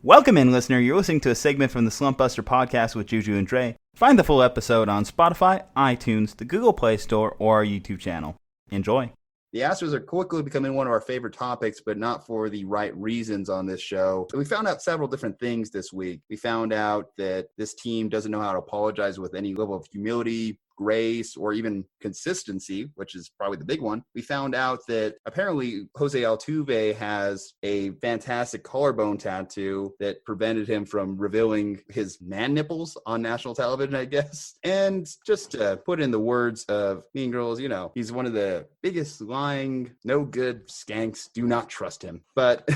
Welcome in, listener. You're listening to a segment from the Slumpbuster podcast with Ju-Ju Dre. Find the full episode on Spotify, iTunes, the Google Play Store, or our YouTube channel. Enjoy. The Astros are quickly becoming one of our favorite topics, but not for the right reasons on this show. We found out several different things this week. We found out that this team doesn't know how to apologize with any level of humility, grace, or even consistency, which is probably the big one. We found out that apparently Jose Altuve has a fantastic collarbone tattoo that prevented him from revealing his man nipples on national television, I guess. And just to put in the words of Mean Girls, you know, he's one of the biggest lying, no good skanks. Do not trust him. But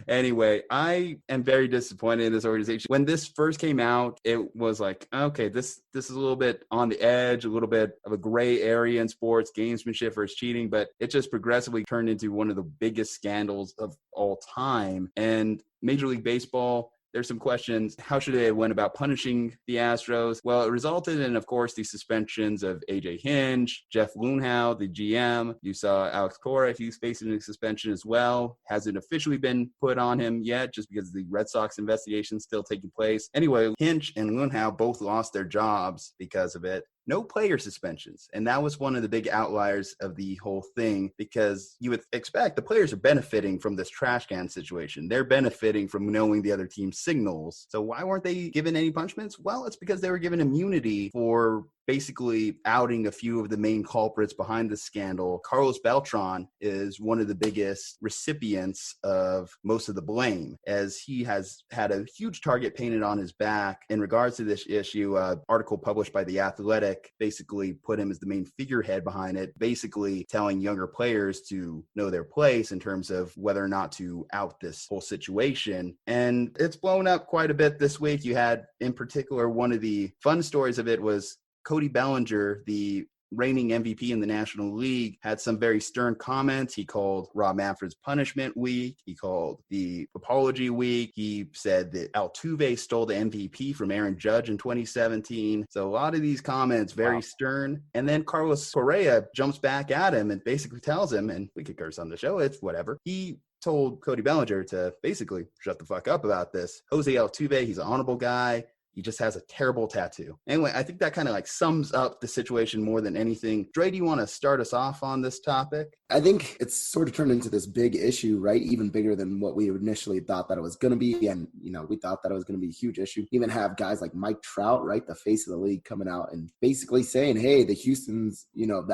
anyway, I am very disappointed in this organization. When this first came out, it was like, okay, this is a little bit on the edge, a little bit of a gray area in sports, gamesmanship versus cheating, but it just progressively turned into one of the biggest scandals of all time. And Major League Baseball, there's some questions. How should they have went about punishing the Astros? Well, it resulted in, of course, the suspensions of A.J. Hinch, Jeff Luhnow, the GM. You saw Alex Cora, he's facing a suspension as well. Hasn't officially been put on him yet, just because the Red Sox investigation is still taking place. Anyway, Hinch and Luhnow both lost their jobs because of it. No player suspensions. And that was one of the big outliers of the whole thing, because you would expect the players are benefiting from this trash can situation. They're benefiting from knowing the other team's signals. So why weren't they given any punishments? Well, it's because they were given immunity for basically outing a few of the main culprits behind the scandal. Carlos Beltran is one of the biggest recipients of most of the blame, as he has had a huge target painted on his back in regards to this issue. Article published by The Athletic basically put him as the main figurehead behind it, basically telling younger players to know their place in terms of whether or not to out this whole situation. And it's blown up quite a bit this week. You had, in particular, one of the fun stories of it was Cody Bellinger, the reigning MVP in the National League, had some very stern comments. He called Rob Manfred's punishment week. He called the apology week. He said that Altuve stole the MVP from Aaron Judge in 2017. So a lot of these comments, very stern. And then Carlos Correa jumps back at him and basically tells him, and we could curse on the show, it's whatever. He told Cody Bellinger to basically shut the fuck up about this. Jose Altuve, he's an honorable guy. He just has a terrible tattoo. Anyway, I think that kind of like sums up the situation more than anything. Dre, do you want to start us off on this topic? I think it's sort of turned into this big issue, right? Even bigger than what we initially thought that it was going to be. And, you know, we thought that it was going to be a huge issue. Even have guys like Mike Trout, right, the face of the league, coming out and basically saying, hey, the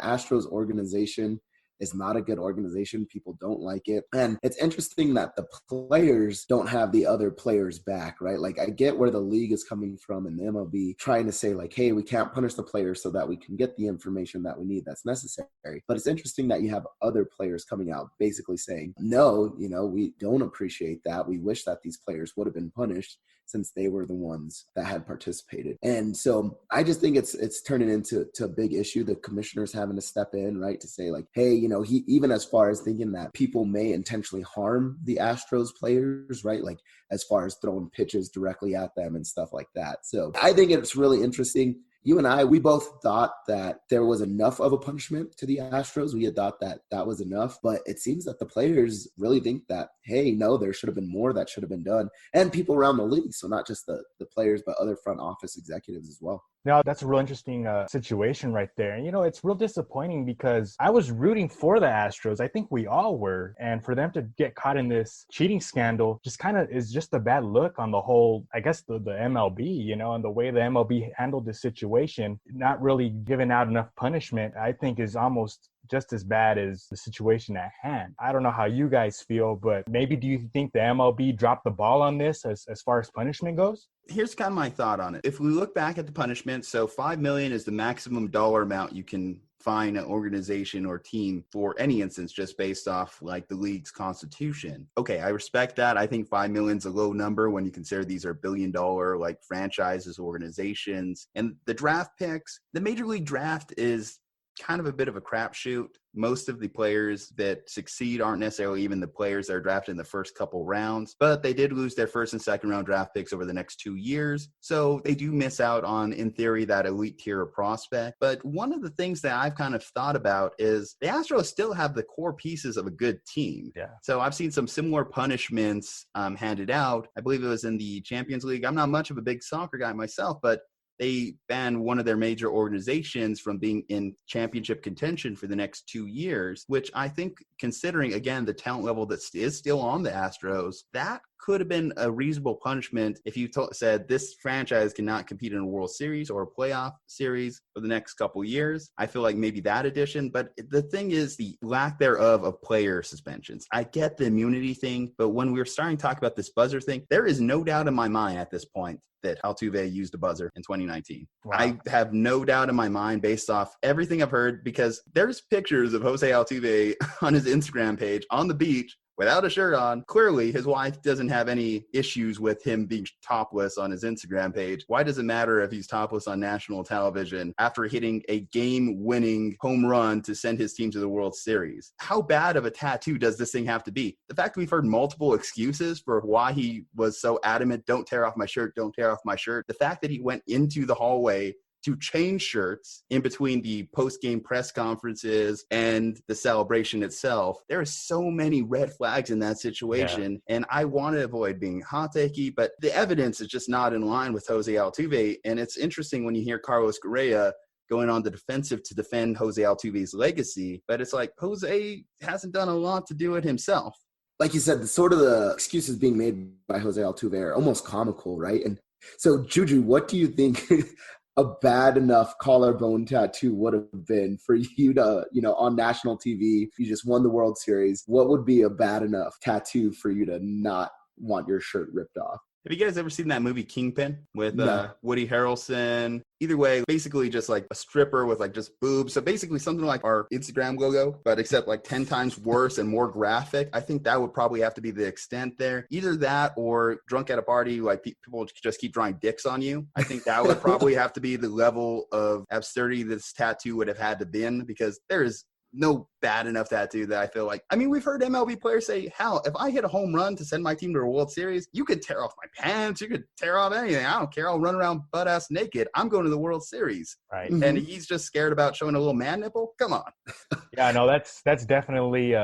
Astros organization is not a good organization. People don't like it. And it's interesting that the players don't have the other players back, right? Like, I get where the league is coming from and the MLB trying to say, like, hey, we can't punish the players so that we can get the information that we need that's necessary. But it's interesting that you have other players coming out basically saying, no, you know, we don't appreciate that. We wish that these players would have been punished since they were the ones that had participated. And so I just think it's turning into a big issue. The commissioner's having to step in, right, to say, like, hey, you know, he, even as far as thinking that people may intentionally harm the Astros players, right, like as far as throwing pitches directly at them and stuff like that. So I think it's really interesting. You and I, we both thought that there was enough of a punishment to the Astros. We had thought that that was enough, but it seems that the players really think that, hey, no, there should have been more that should have been done. And people around the league, so not just the players, but other front office executives as well. No, that's a real interesting situation right there. And, you know, it's real disappointing because I was rooting for the Astros. I think we all were. And for them to get caught in this cheating scandal just kind of is just a bad look on the whole, I guess, the MLB, you know, and the way the MLB handled this situation, not really giving out enough punishment, I think is almost just as bad as the situation at hand. I don't know how you guys feel, but maybe do you think the MLB dropped the ball on this as far as punishment goes? Here's kind of my thought on it. If we look back at the punishment, so $5 million is the maximum dollar amount you can fine an organization or team for any instance, just based off like the league's constitution. Okay, I respect that. I think $5 million is a low number when you consider these are billion-dollar like franchises, organizations, and the draft picks. The Major League Draft is kind of a bit of a crapshoot. Most of the players that succeed aren't necessarily even the players that are drafted in the first couple rounds, but they did lose their first and second round draft picks over the next 2 years. So they do miss out on, in theory, that elite tier of prospect. But one of the things that I've kind of thought about is the Astros still have the core pieces of a good team. Yeah. So I've seen some similar punishments handed out. I believe it was in the Champions League. I'm not much of a big soccer guy myself, but they banned one of their major organizations from being in championship contention for the next 2 years, which I think, considering, again, the talent level that is still on the Astros, that could have been a reasonable punishment if you said this franchise cannot compete in a World Series or a playoff series for the next couple years. I feel like maybe that addition, but the thing is the lack thereof of player suspensions. I get the immunity thing, but when we're starting to talk about this buzzer thing, there is no doubt in my mind at this point that Altuve used a buzzer in 2019. Wow. I have no doubt in my mind based off everything I've heard, because there's pictures of Jose Altuve on his Instagram page on the beach without a shirt on. Clearly, his wife doesn't have any issues with him being topless on his Instagram page. Why does it matter if he's topless on national television after hitting a game-winning home run to send his team to the World Series? How bad of a tattoo does this thing have to be? The fact that we've heard multiple excuses for why he was so adamant, don't tear off my shirt, don't tear off my shirt. The fact that he went into the hallway to change shirts in between the post-game press conferences and the celebration itself. There are so many red flags in that situation, and I want to avoid being hot-takey, but the evidence is just not in line with Jose Altuve, and it's interesting when you hear Carlos Correa going on the defensive to defend Jose Altuve's legacy, but it's like Jose hasn't done a lot to do it himself. Like you said, the excuses being made by Jose Altuve are almost comical, right? And so, Ju-Ju, what do you think a bad enough collarbone tattoo would have been for you to, on national TV, you just won the World Series? What would be a bad enough tattoo for you to not want your shirt ripped off? Have you guys ever seen that movie Kingpin with No. Woody Harrelson? Either way, basically just like a stripper with like just boobs. So basically something like our Instagram logo, but except like 10 times worse and more graphic. I think that would probably have to be the extent there. Either that or drunk at a party, like people just keep drawing dicks on you. I think that would probably have to be the level of absurdity this tattoo would have had to been, because there is no bad enough tattoo that I feel like, I mean, we've heard MLB players say, hell, if I hit a home run to send my team to a World Series, you could tear off my pants, you could tear off anything. I don't care. I'll run around butt ass naked. I'm going to the World Series. Right. And he's just scared about showing a little man nipple. Come on. Yeah, no, that's definitely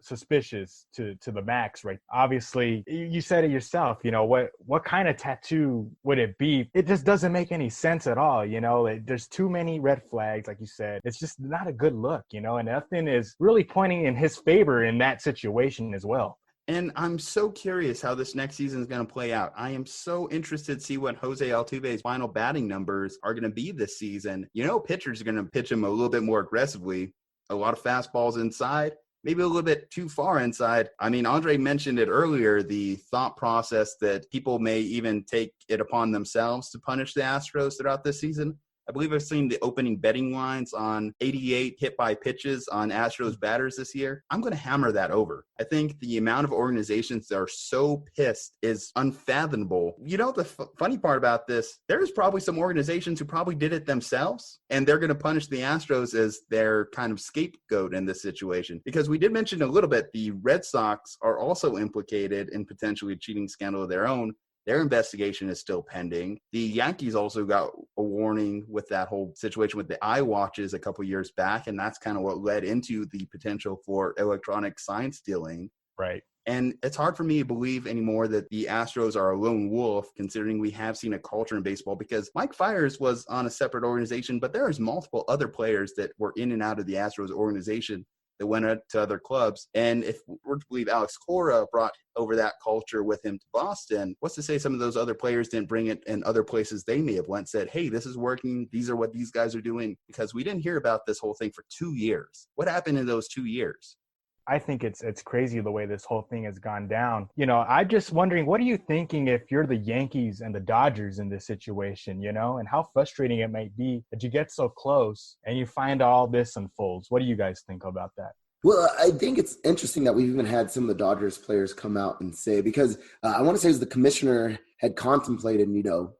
suspicious to the max, right? Obviously, you said it yourself. What kind of tattoo would it be? It just doesn't make any sense at all. There's too many red flags, like you said. It's just not a good look. And nothing is really pointing in his favor in that situation as well. And I'm so curious how this next season is going to play out. I am so interested to see what Jose Altuve's final batting numbers are going to be this season. Pitchers are going to pitch him a little bit more aggressively. A lot of fastballs inside, maybe a little bit too far inside. I mean, Aundre mentioned it earlier, the thought process that people may even take it upon themselves to punish the Astros throughout this season. I believe I've seen the opening betting lines on 88 hit-by pitches on Astros batters this year. I'm going to hammer that over. I think the amount of organizations that are so pissed is unfathomable. The funny part about this, there's probably some organizations who probably did it themselves, and they're going to punish the Astros as their kind of scapegoat in this situation. Because we did mention a little bit, the Red Sox are also implicated in potentially a cheating scandal of their own. Their investigation is still pending. The Yankees also got a warning with that whole situation with the eye watches a couple years back, and that's kind of what led into the potential for electronic sign stealing. Right. And it's hard for me to believe anymore that the Astros are a lone wolf, considering we have seen a culture in baseball, because Mike Fiers was on a separate organization, but there's multiple other players that were in and out of the Astros organization that went out to other clubs. And if we're to believe Alex Cora brought over that culture with him to Boston, what's to say some of those other players didn't bring it in other places they may have went, said, hey, this is working. These are what these guys are doing. Because we didn't hear about this whole thing for 2 years. What happened in those 2 years? I think it's crazy the way this whole thing has gone down. I'm just wondering, what are you thinking if you're the Yankees and the Dodgers in this situation, and how frustrating it might be that you get so close and you find all this unfolds. What do you guys think about that? Well, I think it's interesting that we've even had some of the Dodgers players come out and say, because I want to say it was the commissioner had contemplated,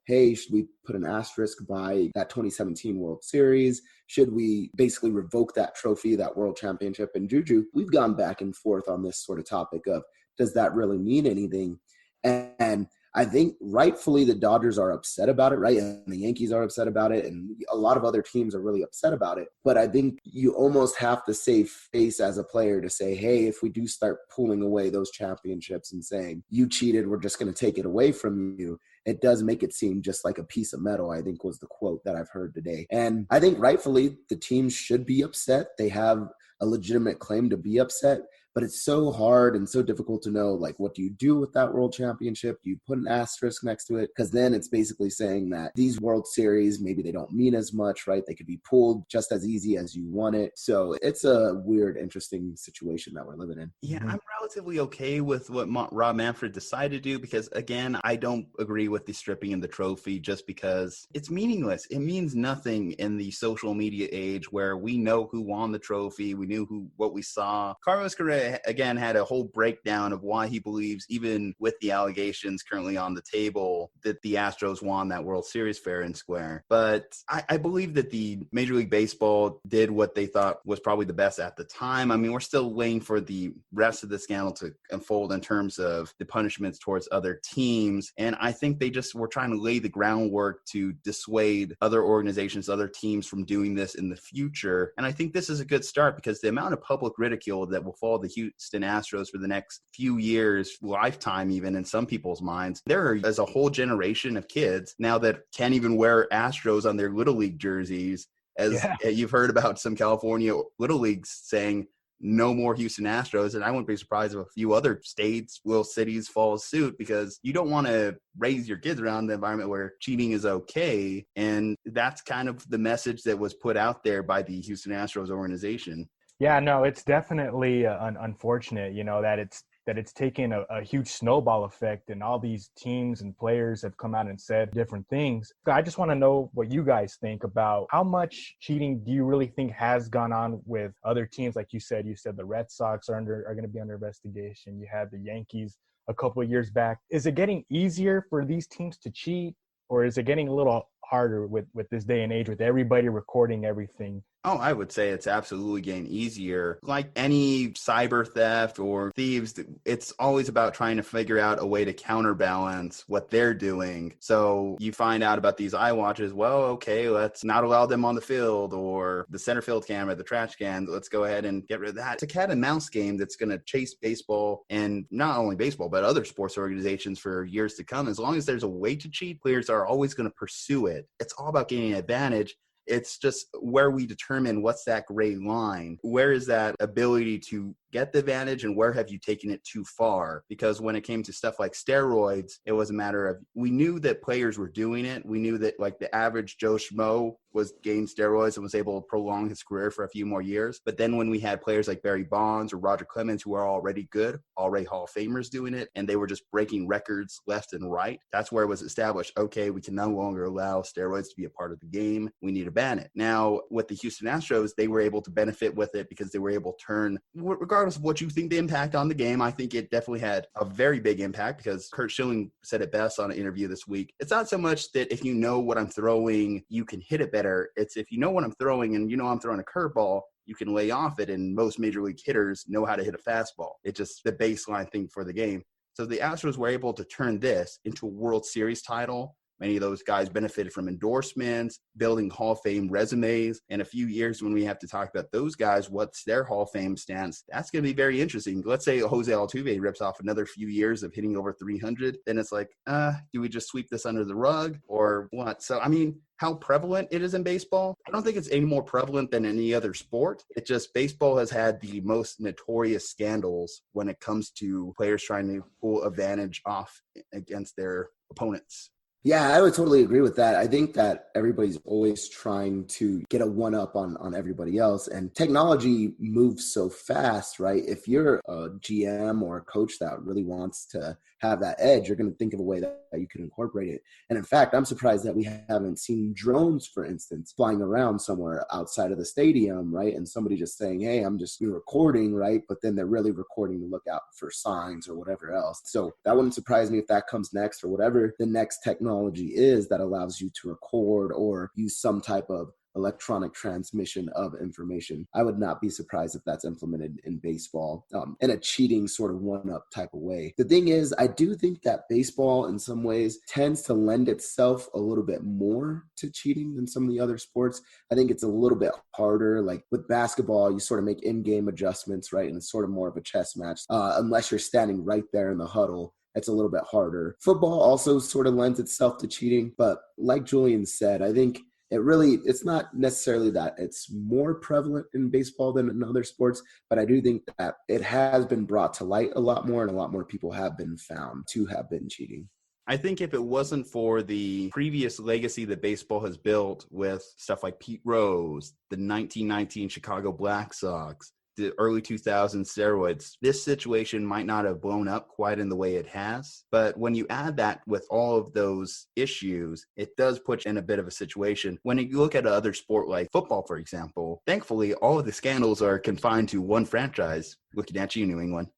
hey, should we put an asterisk by that 2017 World Series? Should we basically revoke that trophy, that world championship? And Ju-Ju, we've gone back and forth on this sort of topic of, does that really mean anything? And I think rightfully the Dodgers are upset about it, right? And the Yankees are upset about it. And a lot of other teams are really upset about it. But I think you almost have to save face as a player to say, hey, if we do start pulling away those championships and saying, you cheated, we're just going to take it away from you, it does make it seem just like a piece of metal, I think was the quote that I've heard today. And I think rightfully the teams should be upset. They have a legitimate claim to be upset. But it's so hard and so difficult to know, like, what do you do with that world championship? Do you put an asterisk next to it? Because then it's basically saying that these World Series, maybe they don't mean as much, right? They could be pulled just as easy as you want it. So it's a weird, interesting situation that we're living in. Yeah, I'm relatively okay with what Rob Manfred decided to do because, again, I don't agree with the stripping of the trophy just because it's meaningless. It means nothing in the social media age where we know who won the trophy. We knew what we saw. Carlos Correa, again, had a whole breakdown of why he believes, even with the allegations currently on the table, that the Astros won that World Series fair and square. But I believe that the Major League Baseball did what they thought was probably the best at the time. I mean, we're still waiting for the rest of the scandal to unfold in terms of the punishments towards other teams. And I think they just were trying to lay the groundwork to dissuade other organizations, other teams from doing this in the future. And I think this is a good start because the amount of public ridicule that will follow the Houston Astros for the next few years, lifetime even in some people's minds. There is a whole generation of kids now that can't even wear Astros on their Little League jerseys, as you've heard about some California Little Leagues saying no more Houston Astros. And I wouldn't be surprised if a few other states, little cities follow suit because you don't want to raise your kids around the environment where cheating is okay. And that's kind of the message that was put out there by the Houston Astros organization. Yeah, no, it's definitely unfortunate, that it's taken a huge snowball effect and all these teams and players have come out and said different things. I just want to know what you guys think about how much cheating do you really think has gone on with other teams? Like you said the Red Sox are going to be under investigation. You had the Yankees a couple of years back. Is it getting easier for these teams to cheat, or is it getting a little harder with this day and age with everybody recording everything? Oh, I would say it's absolutely getting easier. Like any cyber theft or thieves, it's always about trying to figure out a way to counterbalance what they're doing. So you find out about these iWatches. Well, okay, let's not allow them on the field, or the center field camera, the trash cans. Let's go ahead and get rid of that. It's a cat and mouse game that's going to chase baseball, and not only baseball, but other sports organizations for years to come. As long as there's a way to cheat, players are always going to pursue it. It's all about gaining an advantage. It's just where we determine what's that gray line. Where is that ability to get the advantage, and where have you taken it too far? Because when it came to stuff like steroids, it was a matter of, we knew that players were doing it. We knew that like the average Joe Schmo was getting steroids and was able to prolong his career for a few more years. But then when we had players like Barry Bonds or Roger Clemens, who are already good, already Hall of Famers doing it, and they were just breaking records left and right, that's where it was established, okay, we can no longer allow steroids to be a part of the game. We need to ban it. Now, with the Houston Astros, they were able to benefit with it because they were able to turn, regardless of what you think the impact on the game, I think it definitely had a very big impact, because Curt Schilling said it best on an interview this week. It's not so much that if you know what I'm throwing, you can hit it better. It's if you know what I'm throwing and you know I'm throwing a curveball, you can lay off it, and most major league hitters know how to hit a fastball. It's just the baseline thing for the game. So the Astros were able to turn this into a World Series title. Many of those guys benefited from endorsements, building Hall of Fame resumes. In a few years, when we have to talk about those guys, what's their Hall of Fame stance? That's going to be very interesting. Let's say Jose Altuve rips off another few years of hitting over 300. Then it's like, do we just sweep this under the rug or what? So, I mean, how prevalent it is in baseball, I don't think it's any more prevalent than any other sport. It just, baseball has had the most notorious scandals when it comes to players trying to pull advantage off against their opponents. Yeah, I would totally agree with that. I think that everybody's always trying to get a one up on everybody else. And technology moves so fast, right? If you're a GM or a coach that really wants to have that edge, you're going to think of a way that you can incorporate it. And in fact, I'm surprised that we haven't seen drones, for instance, flying around somewhere outside of the stadium, right? And somebody just saying, hey, I'm just recording, right? But then they're really recording to look out for signs or whatever else. So that wouldn't surprise me if that comes next, or whatever the next technology is that allows you to record or use some type of electronic transmission of information. I would not be surprised if that's implemented in baseball in a cheating sort of one-up type of way. The thing is, I do think that baseball in some ways tends to lend itself a little bit more to cheating than some of the other sports. I think it's a little bit harder. Like with basketball, you sort of make in-game adjustments, right? And it's sort of more of a chess match, unless you're standing right there in the huddle. It's a little bit harder. Football also sort of lends itself to cheating, but like Julian said, I think it's not necessarily that it's more prevalent in baseball than in other sports, but I do think that it has been brought to light a lot more, and a lot more people have been found to have been cheating. I think if it wasn't for the previous legacy that baseball has built with stuff like Pete Rose, the 1919 Chicago Black Sox, the early 2000s steroids, this situation might not have blown up quite in the way it has. But when you add that with all of those issues, it does put you in a bit of a situation. When you look at another sport like football, for example, thankfully, all of the scandals are confined to one franchise. Looking at you, New England.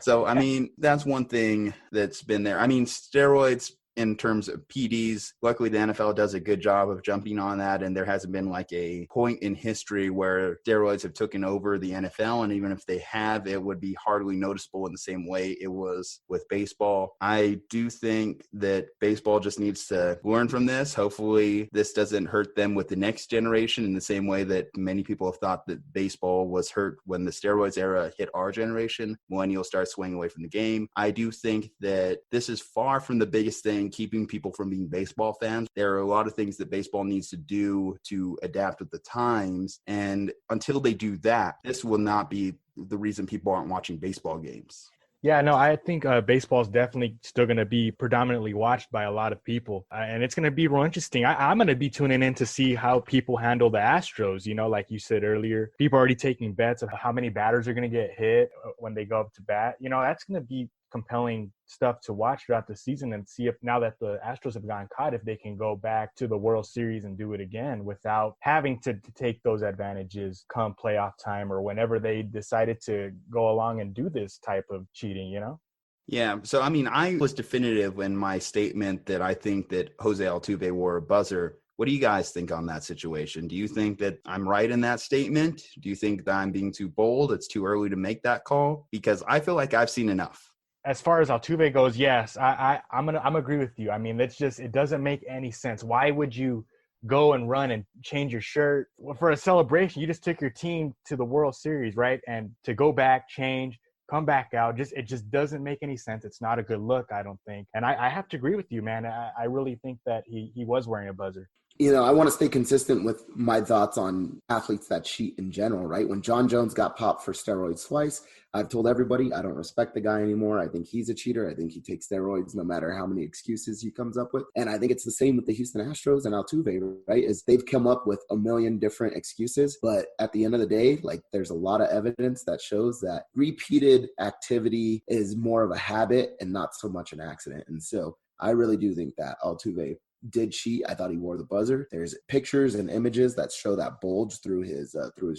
So, I mean, that's one thing that's been there. I mean, steroids in terms of PDs, luckily the NFL does a good job of jumping on that, and there hasn't been like a point in history where steroids have taken over the NFL, and even if they have, it would be hardly noticeable in the same way it was with baseball. I do think that baseball just needs to learn from this. Hopefully this doesn't hurt them with the next generation in the same way that many people have thought that baseball was hurt when the steroids era hit our generation. Millennials start swaying away from the game. I do think that this is far from the biggest thing keeping people from being baseball fans. There are a lot of things that baseball needs to do to adapt with the times. And until they do that, this will not be the reason people aren't watching baseball games. Yeah, no, I think baseball is definitely still going to be predominantly watched by a lot of people. And it's going to be real interesting. I'm going to be tuning in to see how people handle the Astros. You know, like you said earlier, people are already taking bets of how many batters are going to get hit when they go up to bat. You know, that's going to be compelling stuff to watch throughout the season, and see if, now that the Astros have gotten caught, if they can go back to the World Series and do it again without having to take those advantages come playoff time or whenever they decided to go along and do this type of cheating, you know? Yeah. So, I mean, I was definitive in my statement that I think that Jose Altuve wore a buzzer. What do you guys think on that situation? Do you think that I'm right in that statement? Do you think that I'm being too bold? It's too early to make that call? Because I feel like I've seen enough. As far as Altuve goes, yes, I'm agree with you. I mean, it doesn't make any sense. Why would you go and run and change your shirt for a celebration? You just took your team to the World Series, right? And to go back, change, come back out, it just doesn't make any sense. It's not a good look, I don't think. And I have to agree with you, man. I really think that he was wearing a buzzer. You know, I want to stay consistent with my thoughts on athletes that cheat in general, right? When John Jones got popped for steroids twice, I've told everybody I don't respect the guy anymore. I think he's a cheater. I think he takes steroids no matter how many excuses he comes up with. And I think it's the same with the Houston Astros and Altuve, right? Is they've come up with a million different excuses. But at the end of the day, like, there's a lot of evidence that shows that repeated activity is more of a habit and not so much an accident. And so I really do think that Altuve did cheat. I thought he wore the buzzer. There's pictures and images that show that bulge through his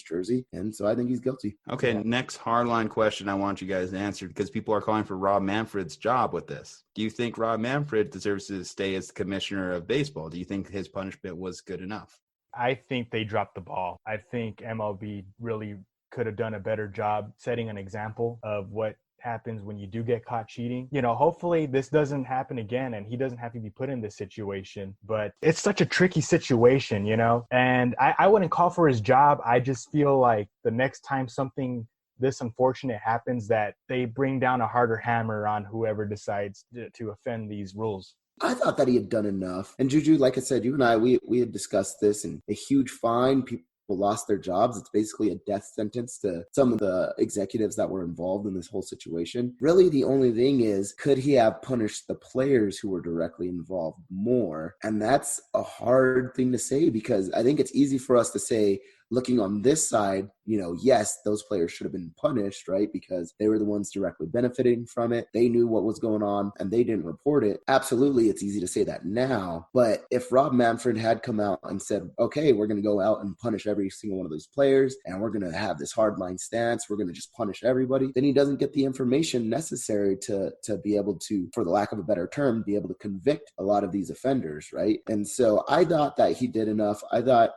jersey, and so I think he's guilty. Okay, next hardline question I want you guys to answer, because people are calling for Rob Manfred's job with this. Do you think Rob Manfred deserves to stay as the commissioner of baseball? Do you think his punishment was good enough? I think they dropped the ball. I think MLB really could have done a better job setting an example of what happens when you do get caught cheating. You know, hopefully this doesn't happen again and he doesn't have to be put in this situation, but it's such a tricky situation, you know, and I wouldn't call for his job. I just feel like the next time something this unfortunate happens, that they bring down a harder hammer on whoever decides to offend these rules. I thought that he had done enough. And Ju-Ju, like I said, you and I, we had discussed this, and a huge fine. lost their jobs. It's basically a death sentence to some of the executives that were involved in this whole situation. Really, the only thing is, could he have punished the players who were directly involved more? And that's a hard thing to say, because I think it's easy for us to say, looking on this side, yes, those players should have been punished, right? Because they were the ones directly benefiting from it. They knew what was going on and they didn't report it. Absolutely, it's easy to say that now. But if Rob Manfred had come out and said, okay, we're going to go out and punish every single one of these players, and we're going to have this hardline stance, we're going to just punish everybody, then he doesn't get the information necessary to be able to, for the lack of a better term, be able to convict a lot of these offenders, right? And so I thought that he did enough. I thought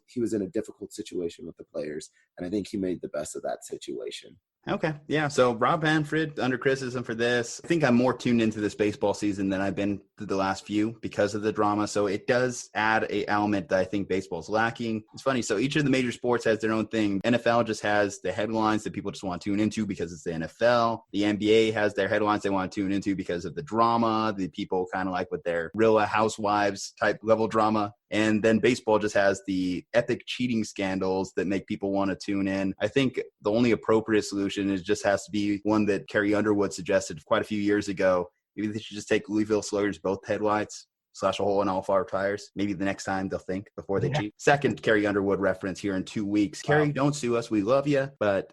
he was in a difficult situation with the players, and I think he made the best of that situation. Okay. Yeah. So Rob Manfred under criticism for this. I think I'm more tuned into this baseball season than I've been to the last few because of the drama. So it does add a element that I think baseball's lacking. It's funny. So each of the major sports has their own thing. NFL just has the headlines that people just want to tune into because it's the NFL. The NBA has their headlines they want to tune into because of the drama, the people kind of like with their Real Housewives type level drama. And then baseball just has the epic cheating scandals that make people want to tune in. I think the only appropriate solution is just has to be one that Carrie Underwood suggested quite a few years ago. Maybe they should just take Louisville Sluggers both headlights, slash a hole in all of our tires. Maybe the next time they'll think before they cheat. Second Carrie Underwood reference here in 2 weeks. Carrie, don't sue us. We love you, but